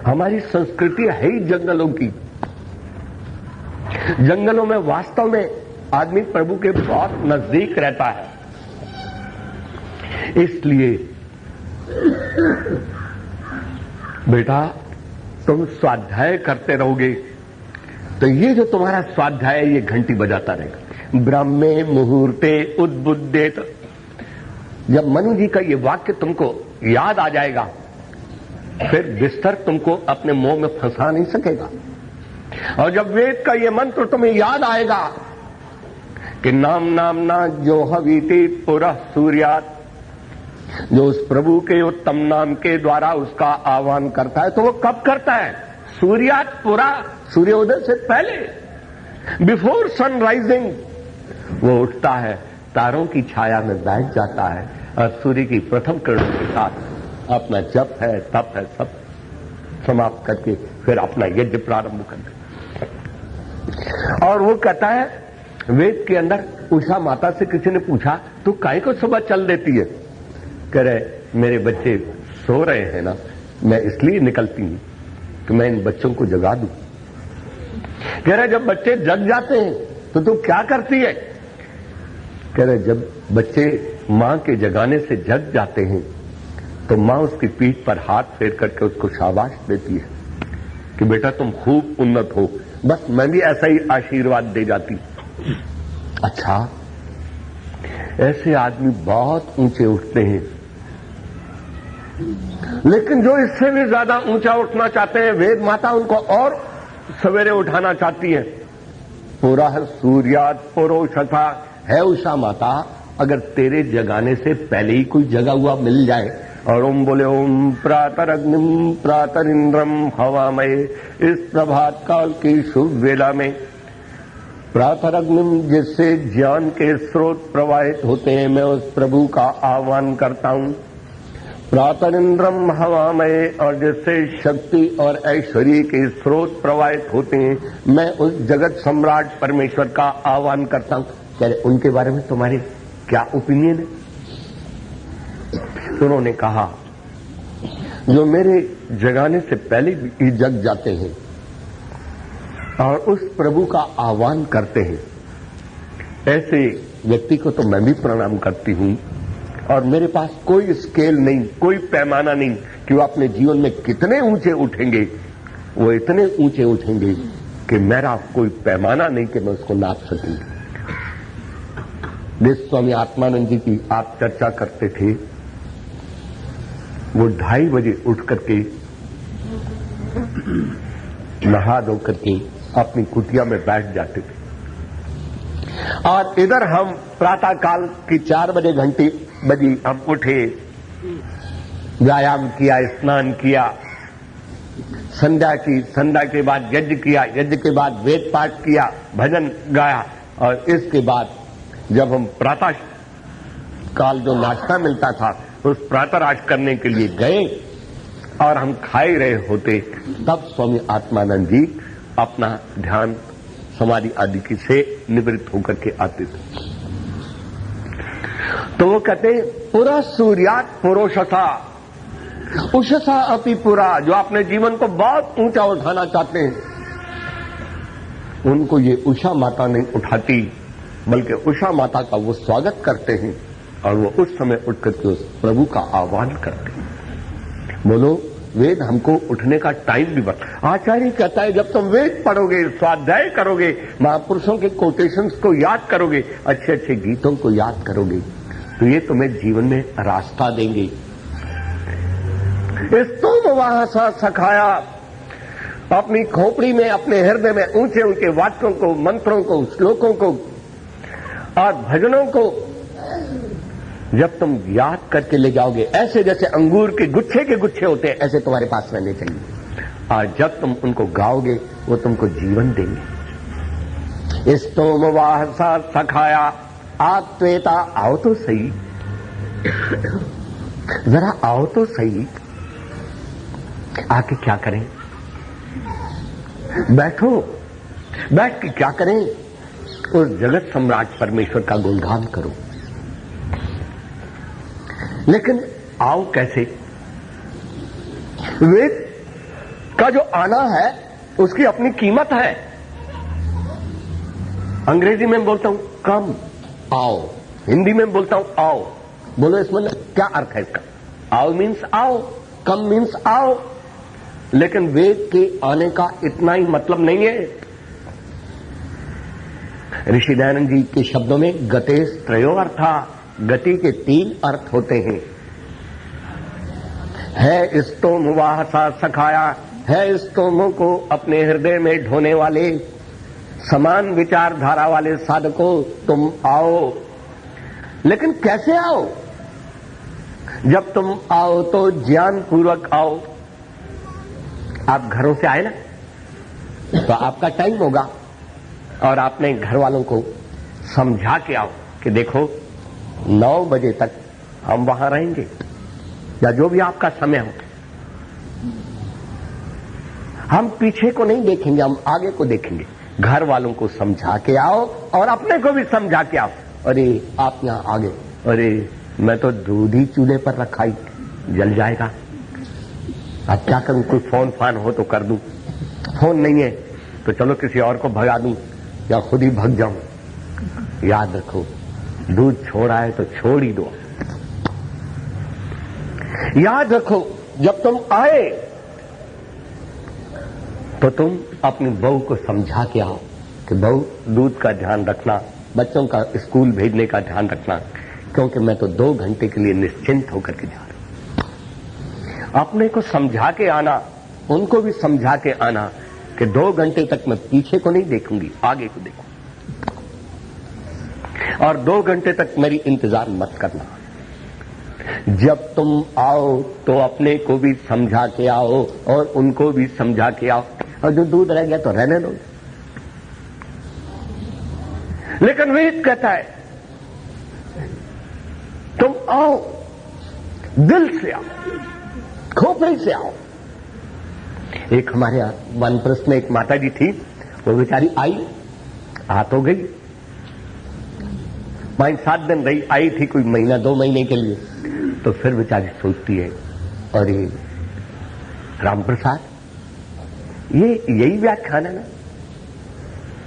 हमारी संस्कृति है ही जंगलों की। जंगलों में वास्तव में आदमी प्रभु के बहुत नजदीक रहता है। इसलिए बेटा तुम स्वाध्याय करते रहोगे तो ये जो तुम्हारा स्वाध्याय है ये घंटी बजाता रहेगा। ब्रह्मे मुहूर्ते उद्बुद्धेत। जब मनु जी का ये वाक्य तुमको याद आ जाएगा, फिर बिस्तर तुमको अपने मुंह में फंसा नहीं सकेगा। और जब वेद का ये मंत्र तुम्हें याद आएगा कि नाम नामना जो हवीति पुरः सूर्यात, जो उस प्रभु के उत्तम नाम के द्वारा उसका आह्वान करता है, तो वो कब करता है? सूर्यात पुरा, सूर्योदय से पहले, बिफोर सनराइजिंग वो उठता है, तारों की छाया में बैठ जाता है, और सूर्य की प्रथम किरणों के साथ अपना जप है, तप है, सब समाप्त करके फिर अपना यज्ञ प्रारंभ करते। और वो कहता है, वेद के अंदर उषा माता से किसी ने पूछा तू काहे को सुबह चल देती है? कह रहे मेरे बच्चे सो रहे हैं ना, मैं इसलिए निकलती हूं कि मैं इन बच्चों को जगा दूं। कह रहे जब बच्चे जग जाते हैं तो तू क्या करती है? कह रहे जब बच्चे मां के जगाने से जग जाते हैं तो मां उसकी पीठ पर हाथ फेर करके उसको शाबाश देती है कि बेटा तुम खूब उन्नत हो। बस मैं भी ऐसा ही आशीर्वाद दे जाती। अच्छा, ऐसे आदमी बहुत ऊंचे उठते हैं, लेकिन जो इससे भी ज्यादा ऊंचा उठना चाहते हैं, वेद माता उनको और सवेरे उठाना चाहती है। पूरा है सूर्यात पुरोषथा, है उषा माता, अगर तेरे जगाने से पहले ही कोई जगा हुआ मिल जाए और ओम बोले ओम प्रातरग्निम प्रातरिंद्रम हवामय, इस प्रभात काल की शुभ वेला में प्रातरग्निम जिससे ज्ञान के स्रोत प्रवाहित होते हैं, मैं उस प्रभु का आह्वान करता हूं। प्रातरिंद्रम हवामय, और जिससे शक्ति और ऐश्वर्य के स्रोत प्रवाहित होते हैं, मैं उस जगत सम्राट परमेश्वर का आह्वान करता हूं। कह रहे उनके बारे में तुम्हारे क्या ओपिनियन है? उन्होंने कहा जो मेरे जगाने से पहले ही जग जाते हैं और उस प्रभु का आह्वान करते हैं, ऐसे व्यक्ति को तो मैं भी प्रणाम करती हूं। और मेरे पास कोई स्केल नहीं, कोई पैमाना नहीं कि वो अपने जीवन में कितने ऊंचे उठेंगे। वो इतने ऊंचे उठेंगे कि मेरा कोई पैमाना नहीं कि मैं उसको नाप सकूं। देश स्वामी आत्मानंद जी की आप चर्चा करते थे। वो 2:30 बजे उठ करके नहा धो करके अपनी कुटिया में बैठ जाते थे और इधर हम प्रातः काल की 4 बजे हम उठे, व्यायाम किया, स्नान किया, संध्या की, संध्या के बाद यज्ञ किया, यज्ञ के बाद वेद पाठ किया, भजन गाया और इसके बाद जब हम प्रातः काल जो नाश्ता मिलता था उस प्रातराश करने के लिए गए और हम खा ही रहे होते, तब स्वामी आत्मानंद जी अपना ध्यान समाधि आदि की से निवृत्त होकर के आते थे। तो वो कहते पुरा सूर्यात पुरोषसा उषसा अपि पुरा, जो अपने जीवन को बहुत ऊंचा उठाना चाहते हैं उनको ये उषा माता नहीं उठाती, बल्कि उषा माता का वो स्वागत करते हैं और वो उस समय उठ करके उस प्रभु का आह्वान करते हैं। बोलो, वेद हमको उठने का टाइम भी बता। आचार्य कहता है जब तुम वेद पढ़ोगे, स्वाध्याय करोगे, महापुरुषों के कोटेशंस को याद करोगे, अच्छे अच्छे गीतों को याद करोगे, तो ये तुम्हें जीवन में रास्ता देंगे। स्तोम वहां सा सखाया, अपनी खोपड़ी में, अपने हृदय में ऊंचे ऊंचे वाक्यों को, मंत्रों को, श्लोकों को और भजनों को जब तुम याद करके ले जाओगे, ऐसे जैसे अंगूर के गुच्छे होते हैं, ऐसे तुम्हारे पास रहने चाहिए। और जब तुम उनको गाओगे वो तुमको जीवन देंगे। स्तोम वाहसा सखाया आत्वेता, आओ तो सही, जरा आओ तो सही, आके क्या करें? बैठो, बैठ के क्या करें? उस जगत सम्राट परमेश्वर का गुणगान करो। लेकिन आओ कैसे? वेद का जो आना है उसकी अपनी कीमत है। अंग्रेजी में बोलता हूं कम आओ, हिंदी में बोलता हूं आओ। बोलो इसमें क्या अर्थ है इसका? आओ मीन्स आओ, कम मीन्स आओ। लेकिन वेद के आने का इतना ही मतलब नहीं है। ऋषि दयानंद जी के शब्दों में गतेश त्रयो अर्था, गति के 3 अर्थ होते हैं। है स्तोम वाहसा सखाया, है स्तोमों को अपने हृदय में ढोने वाले, समान विचारधारा वाले साधकों, तुम आओ। लेकिन कैसे आओ? जब तुम आओ तो ज्ञान पूर्वक आओ। आप घरों से आए ना, तो आपका टाइम होगा और आपने घर वालों को समझा के आओ कि देखो 9 बजे तक हम वहां रहेंगे, या जो भी आपका समय हो। हम पीछे को नहीं देखेंगे, हम आगे को देखेंगे। घर वालों को समझा के आओ और अपने को भी समझा के आओ। अरे आप यहां आगे, अरे मैं तो दूध ही चूल्हे पर रखा ही, जल जाएगा। अब क्या करूं? कोई फोन फान हो तो कर दूं, फोन नहीं है तो चलो किसी और को भगा दूं या खुद ही भग जाऊं। याद रखो, दूध छोड़ा है तो छोड़ ही दो। याद रखो, जब तुम आए तो तुम अपनी बहू को समझा के आओ कि बहू दूध का ध्यान रखना, बच्चों का स्कूल भेजने का ध्यान रखना, क्योंकि मैं तो 2 घंटे के लिए निश्चिंत होकर के जा रहा हूं। अपने को समझा के आना, उनको भी समझा के आना कि 2 घंटे तक मैं पीछे को नहीं देखूंगी, आगे को देखूंगी। और 2 घंटे तक मेरी इंतजार मत करना। जब तुम आओ तो अपने को भी समझा के आओ और उनको भी समझा के आओ, और जो दूध रह गया तो रहने दो। लेकिन वेद कहता है तुम आओ, दिल से आओ, खोपड़ी से आओ। एक हमारे यहां वनप्रस्थ में एक माता जी थी, वो बेचारी आई, आ तो गई, 5-7 दिन रही, आई थी कोई महीना 2 महीने के लिए। तो फिर बेचारी सोचती है, अरे राम प्रसाद, ये यही व्याख्यान है ना,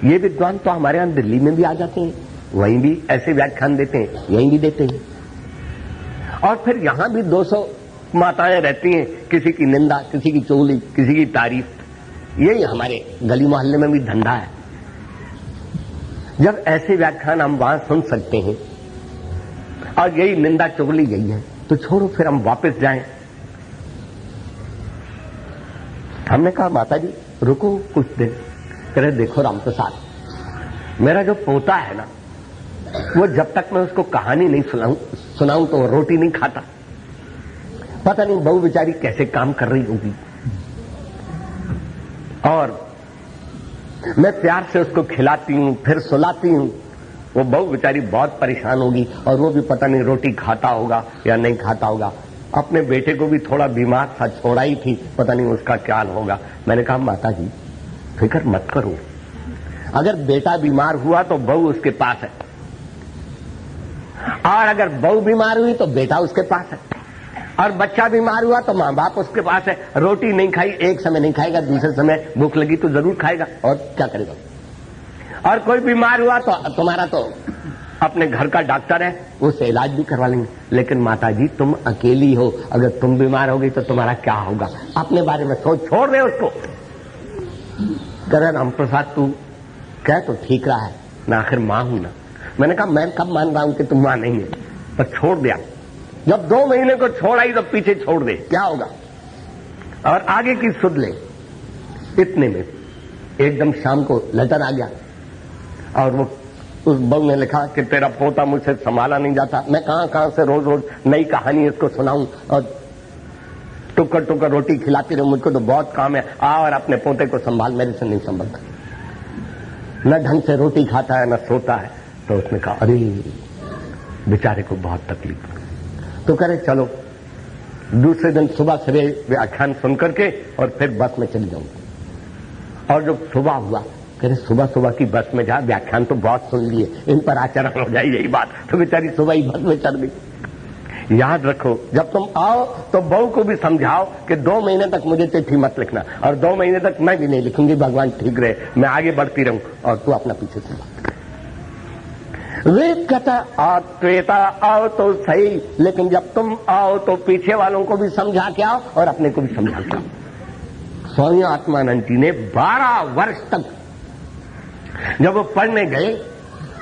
ये विद्वान तो हमारे यहां दिल्ली में भी आ जाते हैं, वहीं भी ऐसे व्याख्यान देते हैं, यहीं भी देते हैं। और फिर यहां भी 200 माताएं रहती हैं, किसी की निंदा, किसी की चुगली, किसी की तारीफ। यही हमारे गली मोहल्ले में भी धंधा है। जब ऐसे व्याख्यान हम वहां सुन सकते हैं और यही निंदा चुगली यही है, तो छोड़ो फिर हम वापस जाएं। हमने कहा माता जी रुको कुछ दिन। कह रहे देखो रामप्रसाद, मेरा जो पोता है ना, वो जब तक मैं उसको कहानी नहीं सुनाऊं तो वो रोटी नहीं खाता। पता नहीं बहू बेचारी कैसे काम कर रही होगी, और मैं प्यार से उसको खिलाती हूं, फिर सुलाती हूं। वो बहू बेचारी बहुत परेशान होगी, और वो भी पता नहीं रोटी खाता होगा या नहीं खाता होगा। अपने बेटे को भी थोड़ा बीमार था, छोड़ा ही थी, पता नहीं उसका क्या हाल होगा। मैंने कहा माता जी फिक्र मत करो, अगर बेटा बीमार हुआ तो बहू उसके पास है, और अगर बहू बीमार हुई तो बेटा उसके पास है, और बच्चा बीमार हुआ तो मां बाप उसके पास है। रोटी नहीं खाई, एक समय नहीं खाएगा, दूसरे समय भूख लगी तो जरूर खाएगा, और क्या करेगा। और कोई बीमार हुआ तो तुम्हारा तो अपने घर का डॉक्टर है, उससे इलाज भी करवा लेंगे। लेकिन माता जी तुम अकेली हो, अगर तुम बीमार होगी तो तुम्हारा क्या होगा, अपने बारे में सोच, छोड़ दे उसको। कह रामप्रसाद तू कह तो ठीक रहा है ना, आखिर मां हूं ना। मैंने कहा मैं कब मान रहा हूं कि तुम मां नहीं है, पर छोड़ दिया। जब 2 महीने को छोड़ा ही तो पीछे छोड़ दे, क्या होगा, और आगे की सुध ले। इतने में एकदम शाम को लेटर आ गया, और वो उस बहू ने लिखा कि तेरा पोता मुझसे संभाला नहीं जाता। मैं कहां से रोज रोज नई कहानी इसको सुनाऊं, और टुकर टुकर रोटी खिलाती रहूं, मुझको तो बहुत काम है। और अपने पोते को संभाल, मेरे से नहीं संभलता, न ढंग से रोटी खाता है न सोता है। तो उसने कहा अरे बेचारे को बहुत तकलीफ। तो कह रहे चलो दूसरे दिन सुबह सवेरे व्याख्यान सुन करके और फिर बस में चली जाऊंगा। और जब सुबह हुआ, कह रहे सुबह सुबह की बस में जा, व्याख्यान तो बहुत सुन लिए, इन पर आचरण हो जाए यही बात। तो बेचारी सुबह ही बस में चढ़ गई। याद रखो जब तुम आओ तो बहू को भी समझाओ कि 2 महीने तक मुझे चिट्ठी मत लिखना, और 2 महीने तक मैं भी नहीं लिखूंगी, भगवान ठीक रहे, मैं आगे बढ़ती रहूं और तू अपना पीछे से बात। वेद कहता त्रेता आओ तो सही, लेकिन जब तुम आओ तो पीछे वालों को भी समझा के आओ और अपने को भी समझा के आओ। स्वामी आत्मानंद जी ने 12 वर्ष तक, जब वो पढ़ने गए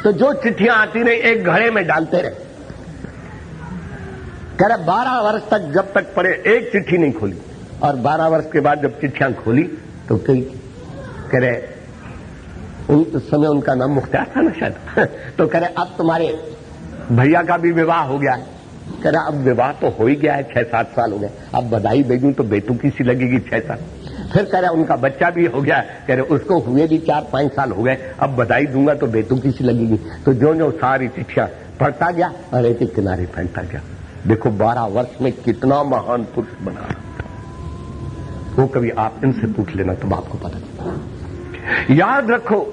तो जो चिट्ठियां आती रही एक घड़े में डालते रहे। कह रहे 12 वर्ष तक जब तक पढ़े एक चिट्ठी नहीं खोली, और 12 वर्ष के बाद जब चिट्ठियां खोली तो कई, कह रहे उस समय उनका नाम मुख्तार था ना शायद तो कह रहे अब तुम्हारे भैया का भी विवाह हो गया है। कह रहे अब विवाह तो हो ही गया है, 6-7 साल हो गए, अब बधाई भेजूं तो बेतुकी सी लगेगी 6 साल। फिर कह रहे उनका बच्चा भी हो गया, कह रहे उसको हुए भी 4-5 साल हो गए, अब बधाई दूंगा तो बेतुकी सी लगेगी। तो जो जो सारी चिट्ठियां पढ़ता गया और एक एक किनारे फैलता गया। देखो 12 वर्ष में कितना महान पुरुष बना। वो कभी आप इनसे पूछ लेना तो आपको पता चलेगा। याद रखो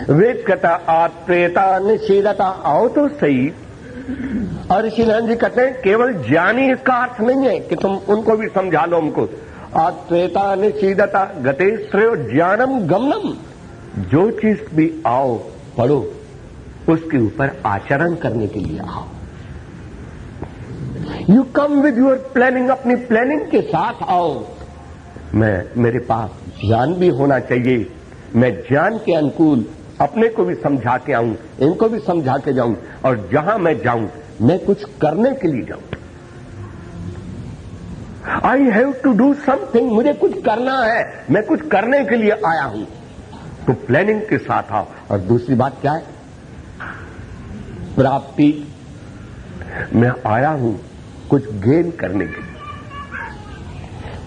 वेद कहता आत्रेता निषेधता, आओ तो सही। और ऋषिनारायण जी कहते हैं केवल ज्ञानी इसका अर्थ नहीं है कि तुम उनको भी समझा लो हमको। आत्रेता निषेधता गते श्रेयो ज्ञानम गमनम, जो चीज भी आओ पढ़ो उसके ऊपर आचरण करने के लिए आओ। You come with your planning, अपनी प्लानिंग के साथ आओ। मेरे पास ज्ञान भी होना चाहिए, मैं ज्ञान के अनुकूल अपने को भी समझा के आऊं, इनको भी समझा के जाऊं, और जहां मैं जाऊं मैं कुछ करने के लिए जाऊं। I have to do something, मुझे कुछ करना है, मैं कुछ करने के लिए आया हूं। तो प्लानिंग के साथ आओ। और दूसरी बात क्या है, प्राप्ति, मैं आया हूं कुछ गेन करने के लिए,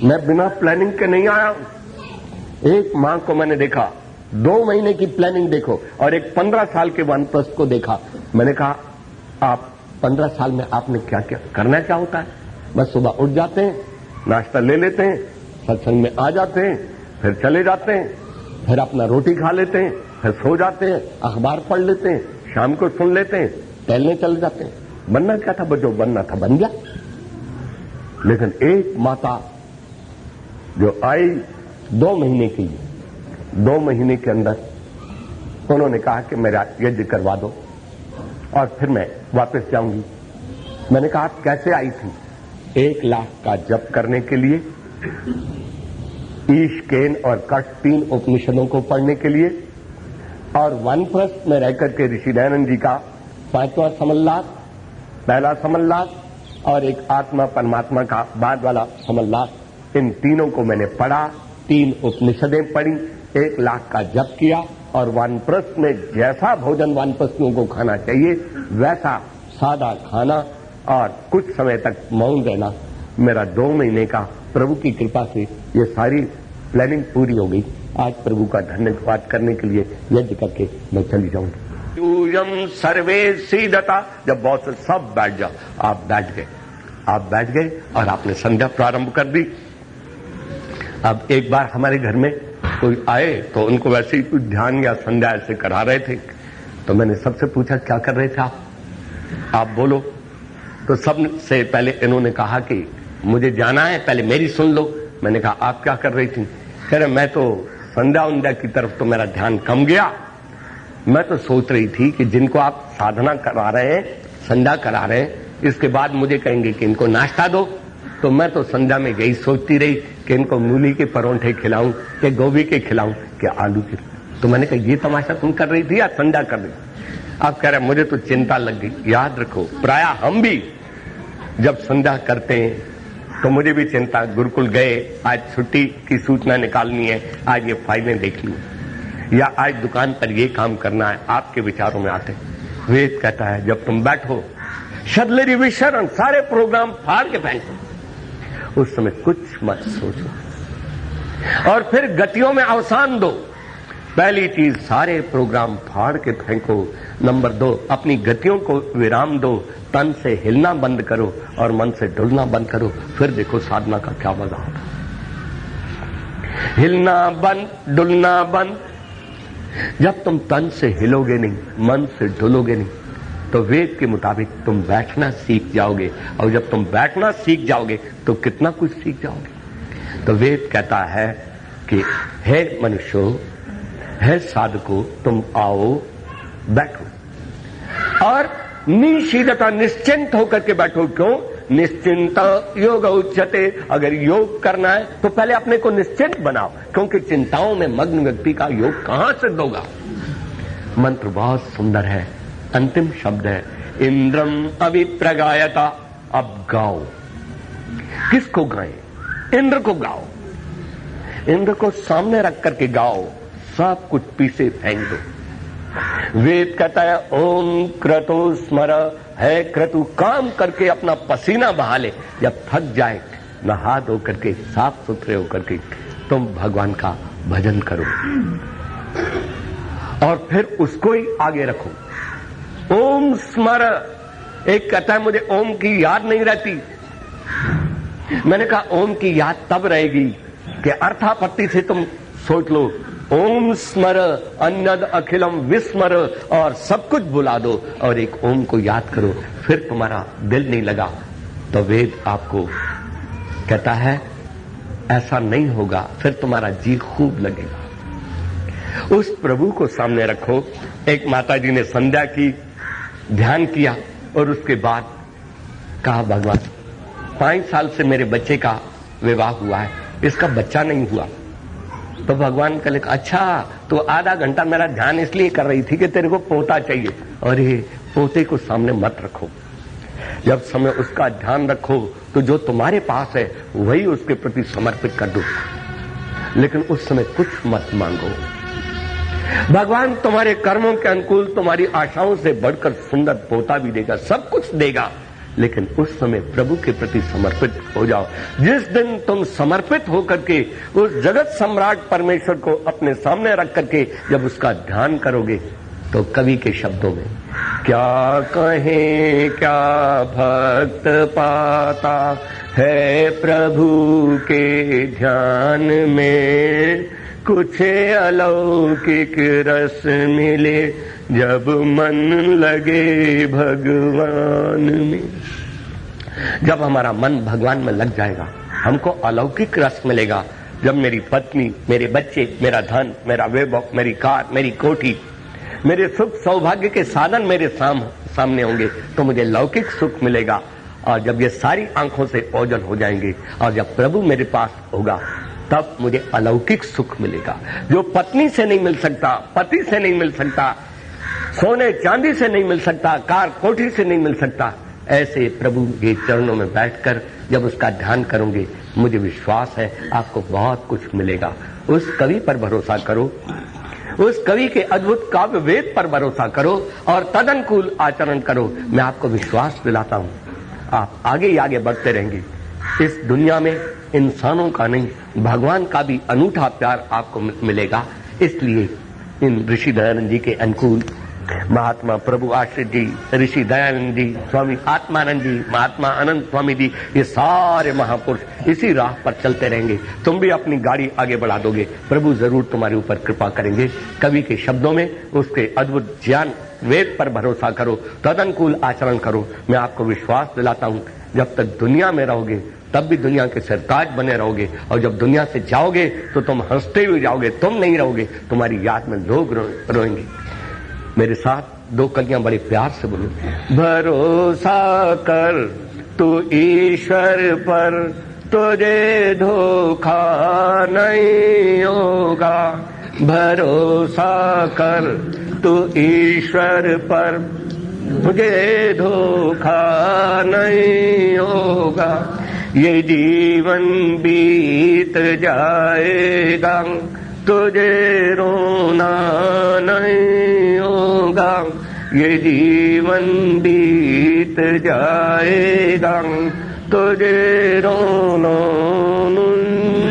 मैं बिना प्लानिंग के नहीं आया हूं। एक मां को मैंने देखा, 2 महीने की प्लानिंग देखो, और एक 15 साल के वानप्रस्थ को देखा। मैंने कहा आप 15 साल में आपने क्या क्या करना, क्या होता है? बस सुबह उठ जाते हैं, नाश्ता ले लेते हैं, सत्संग में आ जाते हैं, फिर चले जाते हैं, फिर अपना रोटी खा लेते हैं, फिर सो जाते हैं, अखबार पढ़ लेते हैं, शाम को सुन लेते हैं, टहलने चले जाते हैं। बनना क्या था, जो बनना था बन गया। लेकिन एक माता जो आई 2 महीने के लिए, 2 महीने के अंदर उन्होंने कहा कि मेरा यज्ञ करवा दो और फिर मैं वापस जाऊंगी। मैंने कहा आप कैसे आई थी? 1 लाख का जप करने के लिए, ईश, केन और कट 3 उपनिषदों को पढ़ने के लिए, और वानप्रस्थ में रहकर के ऋषि दयानंद जी का 5वां समल्लास, पहला समल्लास और एक आत्मा परमात्मा का बाद वाला समल्लास, इन तीनों को मैंने पढ़ा, 3 उपनिषदें पढ़ी, 1 लाख का जप किया, और वानप्रस्थ में जैसा भोजन वानप्रस्थियों को खाना चाहिए वैसा सादा खाना और कुछ समय तक मौन रहना। मेरा 2 महीने का प्रभु की कृपा से ये सारी प्लानिंग पूरी हो गई। आज प्रभु का धन्यवाद करने के लिए यज्ञ करके मैं चली जाऊंगी। यूयम सर्वे सीदता, जब बहुत से सब बैठ जाओ, आप बैठ गए और आपने संध्या प्रारंभ कर दी। अब एक बार हमारे घर में कोई आए तो उनको वैसे ही कुछ ध्यान या संध्या ऐसे करा रहे थे, तो मैंने सबसे पूछा क्या कर रहे थे आप बोलो। तो सबसे पहले इन्होंने कहा कि मुझे जाना है, पहले मेरी सुन लो। मैंने कहा आप क्या कर रही थी? कह रहे मैं तो संध्या उन्ध्या की तरफ तो मेरा ध्यान कम गया, मैं तो सोच रही थी कि जिनको आप साधना करा रहे हैं, संध्या करा रहे हैं, इसके बाद मुझे कहेंगे कि इनको नाश्ता दो, तो मैं तो संध्या में यही सोचती रही कि इनको मूली के परोंठे खिलाऊं कि गोभी के खिलाऊं कि आलू के। तो मैंने कहा ये तमाशा तुम कर रही थी या संध्या कर रही? आप कह रहे मुझे तो चिंता लग गई। याद रखो, प्राय हम भी जब संध्या करते हैं तो मुझे भी चिंता, गुरुकुल गए, आज छुट्टी की सूचना निकालनी है, आज ये फाइलें देखनी है, या आज दुकान पर ये काम करना है, आपके विचारों में आते। वेद कहता है जब तुम बैठो शदलरी विशरण, सारे प्रोग्राम फाड़ के फेंको, उस समय कुछ मत सोचो और फिर गतियों में अवसान दो। पहली चीज, सारे प्रोग्राम फाड़ के फेंको। नंबर 2, अपनी गतियों को विराम दो, तन से हिलना बंद करो और मन से डुलना बंद करो, फिर देखो साधना का क्या मजा होता है। हिलना बंद, डुलना बंद। जब तुम तन से हिलोगे नहीं, मन से डुलोगे नहीं, तो वेद के मुताबिक तुम बैठना सीख जाओगे, और जब तुम बैठना सीख जाओगे तो कितना कुछ सीख जाओगे। तो वेद कहता है कि हे मनुष्यों, हे साधको, तुम आओ बैठो और निशीदता, निश्चिंत होकर के बैठो। क्यों? निश्चिंता योग उच्यते। अगर योग करना है तो पहले अपने को निश्चिंत बनाओ, क्योंकि चिंताओं में मग्न व्यक्ति का योग कहां सिद्ध होगा। मंत्र बहुत सुंदर है, अंतिम शब्द है इंद्रम अभिप्रगायता। अब गाओ, किसको गाएं? इंद्र को गाओ, इंद्र को सामने रख करके गाओ, सब कुछ पीछे फेंक दो। वेद कहता है ओम क्रतु स्मर, है क्रतु, काम करके अपना पसीना बहा ले, जब थक जाए नहा धो करके साफ सुथरे होकर के तुम भगवान का भजन करो और फिर उसको ही आगे रखो। ओम स्मर, एक कहता है मुझे ओम की याद नहीं रहती। मैंने कहा ओम की याद तब रहेगी कि अर्थापत्ति से तुम सोच लो। ओम स्मर अन्यद अखिलम विस्मर, और सब कुछ भुला दो और एक ओम को याद करो, फिर तुम्हारा दिल नहीं लगा तो वेद आपको कहता है ऐसा नहीं होगा, फिर तुम्हारा जी खूब लगेगा। उस प्रभु को सामने रखो। एक माता जी ने संध्या की, ध्यान किया और उसके बाद कहा भगवान 5 साल से मेरे बच्चे का विवाह हुआ है, इसका बच्चा नहीं हुआ। तो भगवान का लिखा, अच्छा तो आधा घंटा मेरा ध्यान इसलिए कर रही थी कि तेरे को पोता चाहिए, और ये पोते को सामने मत रखो। जब समय उसका ध्यान रखो तो जो तुम्हारे पास है वही उसके प्रति समर्पित कर दो, लेकिन उस समय कुछ मत मांगो। भगवान तुम्हारे कर्मों के अनुकूल तुम्हारी आशाओं से बढ़कर सुंदर पोता भी देगा, सब कुछ देगा, लेकिन उस समय प्रभु के प्रति समर्पित हो जाओ। जिस दिन तुम समर्पित होकर के उस जगत सम्राट परमेश्वर को अपने सामने रख करके जब उसका ध्यान करोगे, तो कवि के शब्दों में क्या कहें क्या भक्त पाता है प्रभु के ध्यान में, कुछ अलौकिक रस मिले जब मन लगे भगवान में। जब हमारा मन भगवान में लग जाएगा हमको अलौकिक रस मिलेगा। जब मेरी पत्नी, मेरे बच्चे, मेरा धन, मेरा वैभव, मेरी कार, मेरी कोठी, मेरे सुख सौभाग्य के साधन मेरे सामने होंगे तो मुझे लौकिक सुख मिलेगा। और जब ये सारी आंखों से ओझल हो जाएंगे और जब प्रभु मेरे पास होगा तब मुझे अलौकिक सुख मिलेगा, जो पत्नी से नहीं मिल सकता, पति से नहीं मिल सकता, सोने चांदी से नहीं मिल सकता, कार कोठी से नहीं मिल सकता। ऐसे प्रभु के चरणों में बैठकर जब उसका ध्यान करोगे, मुझे विश्वास है आपको बहुत कुछ मिलेगा। उस कवि पर भरोसा करो, उस कवि के अद्भुत काव्य वेद पर भरोसा करो और तदनुकूल आचरण करो। मैं आपको विश्वास दिलाता हूं आप आगे ही आगे बढ़ते रहेंगे। इस दुनिया में इंसानों का नहीं, भगवान का भी अनूठा प्यार आपको मिलेगा। इसलिए इन ऋषि दयानंद जी के अनुकूल महात्मा प्रभु आश्रित जी, ऋषि दयानंद जी, स्वामी आत्मानंद जी, महात्मा अनंत स्वामी जी, ये सारे महापुरुष इसी राह पर चलते रहेंगे। तुम भी अपनी गाड़ी आगे बढ़ा दोगे, प्रभु जरूर तुम्हारे ऊपर कृपा करेंगे। कवि के शब्दों में उसके अद्भुत ज्ञान वेद पर भरोसा करो, तदनुकूल आचरण करो। मैं आपको विश्वास दिलाता हूं जब तक दुनिया में रहोगे तब भी दुनिया के सरताज बने रहोगे, और जब दुनिया से जाओगे तो तुम हंसते हुए जाओगे, तुम नहीं रहोगे, तुम्हारी याद में लोग रोएंगे। मेरे साथ दो कलियां बड़े प्यार से बोलो। भरोसा कर तू ईश्वर पर, तुझे धोखा नहीं होगा। भरोसा कर तू ईश्वर पर, तुझे धोखा नहीं होगा। ये जीवन बीत जाएगा, तुझे रोना नहीं होगा। ये जीवन बीत जाएगा, तुझे रोना नहीं